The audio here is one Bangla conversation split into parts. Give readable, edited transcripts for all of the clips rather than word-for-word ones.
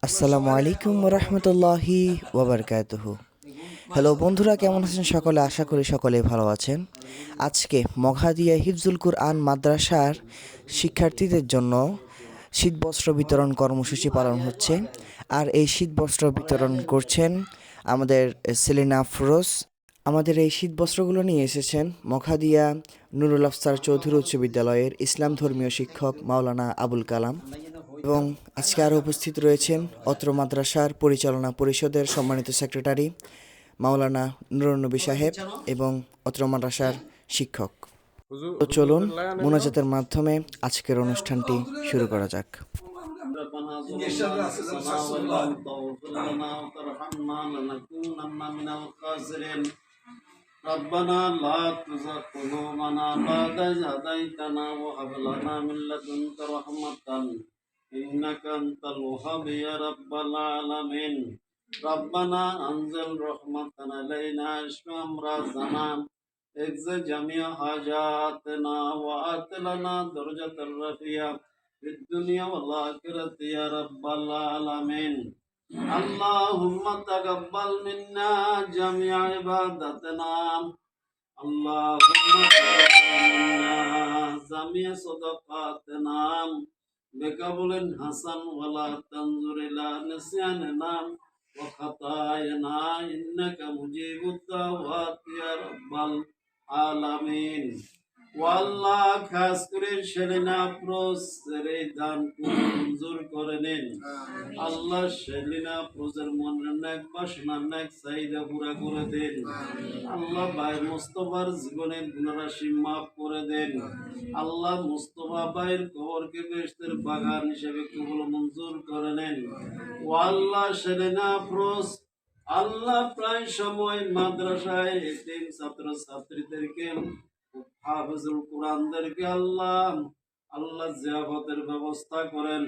আসসালামু আলাইকুম রহমতুল্লাহি ওবরকাতুহু। হ্যালো বন্ধুরা, কেমন আছেন সকলে? আশা করি সকলে ভালো আছেন। আজকে মঘাদিয়া হিফজুল কুরআন মাদ্রাসার শিক্ষার্থীদের জন্য শীতবস্ত্র বিতরণ কর্মসূচি পালন হচ্ছে। আর এই শীতবস্ত্র বিতরণ করছেন আমাদের সেলিনা আফরোজ। আমাদের এই শীতবস্ত্রগুলো নিয়ে এসেছেন মঘাদিয়া নুরুল আফসার চৌধুরী উচ্চ বিদ্যালয়ের ইসলাম ধর্মীয় শিক্ষক মাওলানা আবুল কালাম, এবং আজকে আরও উপস্থিত রয়েছেন অত্র মাদ্রাসার পরিচালনা পরিষদের সম্মানিত সেক্রেটারি মাওলানা নুরুন্নবী সাহেব এবং অত্র মাদ্রাসার শিক্ষক। তো চলুন মোনাজাতের মাধ্যমে আজকের অনুষ্ঠানটি শুরু করা যাক। ربنا لا تزغ قلوبنا بعد إذ هديتنا وهب لنا من لدنك رحمة إنك أنت الوهاب يا رب العالمين. ربنا أنزل رحمة علينا اشف أمراضنا اجز جميع حاجاتنا وآت لنا درجة الرفيع في الدنيا والآخرة يا رب العالمين. اللهم تقبل منا جميع عبادتنا. اللهم تقبل منا جميع صدقاتنا بقبول حسن ولا تنظر إلى نسياننا وخطايانا إنك مجيب الدعوات يا رب العالمين. ওয়াল্লাহ খাস করে সেলিনা আফরোজের এই দান মঞ্জুর করে নিন। আল্লাহ সেলিনা আফরোজের মনের নেক বাসনা নেক চাহিদা পুরা করে দেন। আল্লাহ ভাই মুস্তফার জীবনের গুণরাশি মাফ করে দেন। আল্লাহ মুস্তফা ভাইয়ের কবরকে বেহেশতের বাগান হিসেবে কবুল মঞ্জুর করে নেন। ওয়াল্লাহ সেলিনা আফরোজ আল্লাহ প্রায় সময় মাদ্রাসায় এতিম ছাত্র ছাত্রীদেরকে হাফেজুল কোরআনদেরকে আল্লাহ আল্লাহ জিয়াফতের ব্যবস্থা করেন।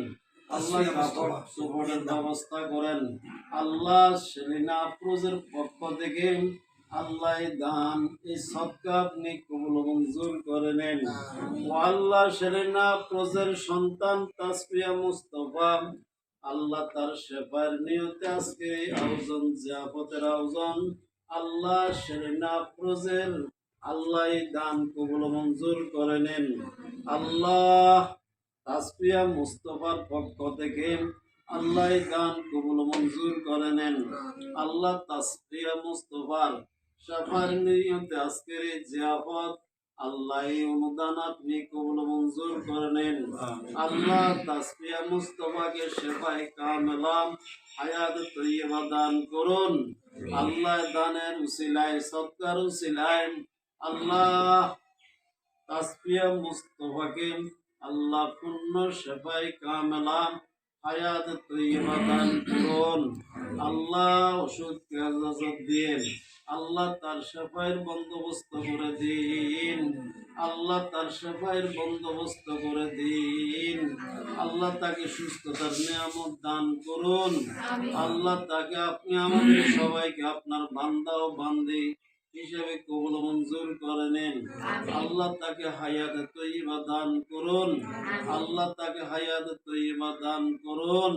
আল্লাহ কাপড় চোপড়ের ব্যবস্থা করেন। আল্লাহ সেলিনা আফরোজের পক্ষ থেকে আল্লাহ দান এই সদকা আপনি কবুল মঞ্জুর করে নেন। ও আল্লাহ সেলিনা আফরোজের সন্তান তাসফিয়া মুস্তফা আল্লাহ তার শেফার নিয়তে আজকে আয়োজন জিয়াফতের আয়োজন আল্লাহ সেলিনা আফরোজের আল্লাহ দান কবুল মঞ্জুর করে নেন। আল্লাহ তাসফিয়া মুস্তফার পক্ষ থেকে আল্লাহ দান কবুল মঞ্জুর করে নেন। আল্লাহ তাসফিয়া মুস্তফার শাফার নিয়তে আজকের এই জিয়াফত আল্লাহ অনুদান আপনি কবুল মঞ্জুর করে নেন। আল্লাহ তাসফিয়া মুস্তফাকে শেফায়ে কামেলা হায়াত তৈয়বা দান করুন। আল্লাহ দানের উসিলায় সদকার উসিলায় আল্লাহ তাসফিয়া মুস্তফাকে আল্লাহ পূর্ণ শেফায়ে কামেলা হায়াত তৈয়বা দান করুন। আল্লাহ ওষুধকে ইজাজত দিন। আল্লাহ তার শেফায়ের বন্দোবস্ত করে দিন। আল্লাহ তার শেফায়ের বন্দোবস্ত করে দিন। আল্লাহ তাকে সুস্থতার নিয়ামত দান করুন। আল্লাহ তাকে আপনি আমাদের সবাইকে আপনার বান্দা ও বান্দি হিসেবে কবুল মঞ্জুর করে নেন। আল্লাহ তাকে হায়াত তৈয়বা দান করুন। আল্লাহ তাকে হায়াত তৈয়বা দান করুন।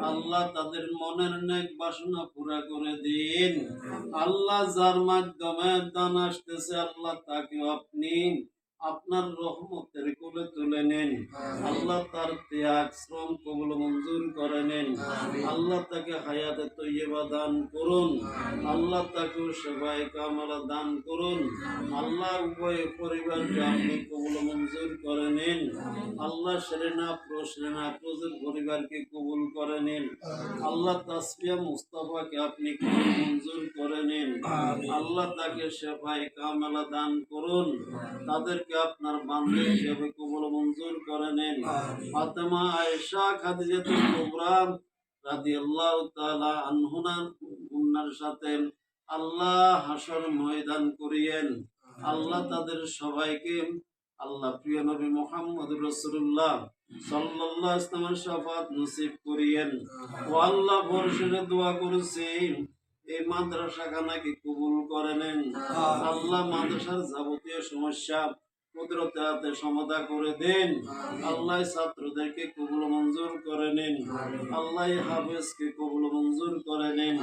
আল্লাহ তাদের মনের নেক বাসনা পুরা করে দিন। আল্লাহ যার মাধ্যমে দান আসতেছে আল্লাহ তাকে আপনি আপনার রহমতের কোলে তুলে নেন। আল্লাহ তার ত্যাগ শ্রম কবুল মঞ্জুর করে নেন। আল্লাহ তাকে হায়াতে তৈয়বা দান করুন। আল্লাহ তাকে সেবায়ে কামেলা দান করুন। আল্লাহ উভয় পরিবারকে আপনি কবুল মঞ্জুর করে নেন। আল্লাহ সেলিনা আফরোজের পরিবারকে কবুল করে নেন। আল্লাহ তাসফিয়া মুস্তফাকে আপনি কবুল মঞ্জুর করে নেন। আল্লাহ তাকে সেবায়ে কামেলা দান করুন। তাদেরকে আপনার বান্দা হিসেবে কবুল মঞ্জুর করে নেন। ফাতেমা আয়েশা খাদিজাতুল কুবরা রাদিয়াল্লাহু তাআলা আনহুনার সাথে আল্লাহ হাসর ময়দান করিয়েন। আল্লাহ তাদের সবাইকে আল্লাহ প্রিয় নবী মুহাম্মদ রাসূলুল্লাহ সাল্লাল্লাহু আলাইহি ওয়াসাল্লামের শাফাত নসিব করিয়েন। ও আল্লাহ বর্ষে দোয়া করেছি এই মাদ্রাসাখানাকে কবুল করে নেন। আল্লাহ মাদ্রাসার যাবতীয় সমস্যা কুদরতে হাতে সমাধা করে দেন। আল্লাহ ছাত্রদেরকে কবুল মঞ্জুর করে নিন। আল্লাহ হাফেজকে কবুল মঞ্জুর করে নিন।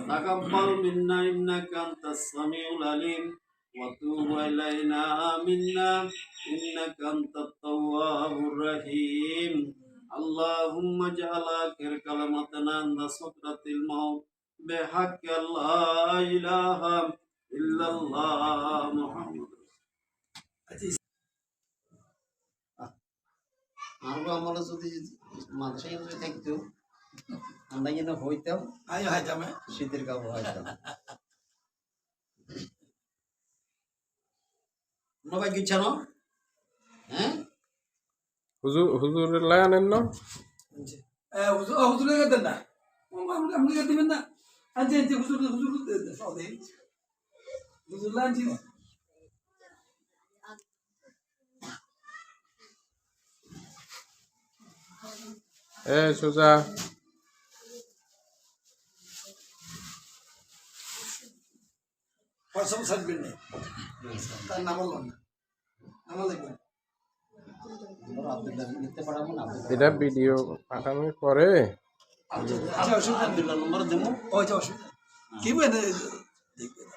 তাকাব্বাল মিন্না ইন্নাকা আনতাস সামিউল আলিম ওয়া তুব আলাইনা মিন্না ইন্নাকা আনতাত তাওয়াবুর রহিম। আল্লাহুম্মা জাআল আখির কালামাতানা ইনদা সাকরাতিল মাউত বিহাক্কি লা ইলাহা ইল্লাল্লাহ মুহাম্মাদুর আমরা আমরা যদি মাদ্রাসায় যদি থাকতো আমরা যেন হইতাম শীতের কাপড় হইতাম। নবাই কিচ্ছা না হ্যাঁ হুজুরের লায় আনেন না হুজুর দেন না আপনি দিবেন না আনছি আনছি হুজুর হুজুর হুজুর আনছি সোজা হোয়াটসঅ্যাপ সার্টিফিকেট নেই তার নাম বললাম না আমার লিখবেন লিখতে পারবো না। এটা ভিডিও পাঠানোর পরে আচ্ছা অসুবিধা আব্দুল্লাহ নম্বর দেবো। ও আচ্ছা অসুবিধা কি বলে দেখবেন